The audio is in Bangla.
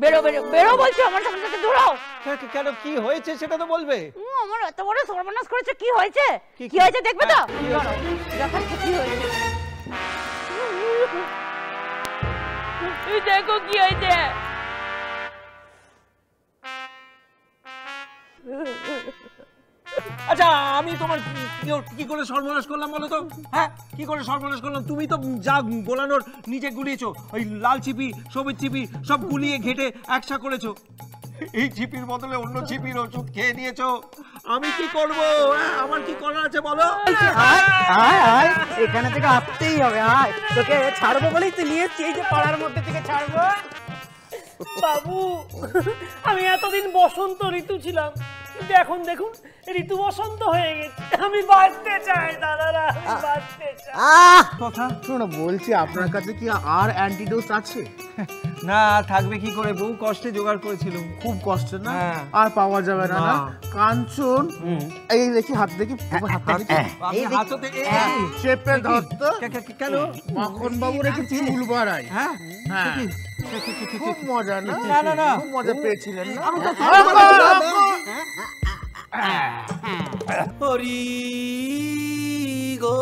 বেরো বেরো বেরো বলছি, আমার সামনে থেকে দূর হও। কেন, কি হয়েছে সেটা তো বলবে। আমার এত বড় সর্বনাশ করেছে, কি হয়েছে কি হয়েছে দেখবে তো? দেখাচ্ছি কি হয়েছে, দেখো কি হয়েছে। আচ্ছা, আমি তোমার কি করে সর্বনাশ করলাম বলো তো? হ্যাঁ, কি করে সর্বনাশ করলাম? তুমি তো যা গোলানোর নিজে গুলিয়েছো, ওই লাল চিপি সবুজ চিপি সব গুলিয়ে ঘেটে একসা করেছো। এই চিপির বদলে অন্য চিপির ওষুধ খেয়ে নিয়েছো। আমি কি করব? আমার কি করার আছে বলো? আয় এখানে থেকে আসতেই হবে। আয়, তোকে ছাড়বো বলেই তো নিয়ে এসেছি, এই যে পাড়ার মধ্যে থেকে ছাড়বো। বাবু, আমি এতদিন বসন্ত ঋতু ছিলাম, কিন্তু এখন দেখুন ঋতু বসন্ত হয়ে গেছে। আমি বাঁচতে চাই দাদারা, আমি বাঁচতে চাই। কথা শোনো, বলছি আপনার কাছে কি আর অ্যান্টিডোজ আছে? না, থাকবে কি করে, বহু কষ্টে জোগাড় করেছিলাম। খুব কষ্ট না? হ্যাঁ। আর পাওয়া যাবে না? না কাঞ্চন, এই দেখি হাত দেখি, হাতটা দেখি, আমি হাততে চেপে ধরতো। কেন? মাখন বাবুর একটু চুল বাড়াই। হ্যাঁ, হ্যাঁ, খুব মজা না? না না না, খুব মজা পেয়েছিলেন না? হরি গো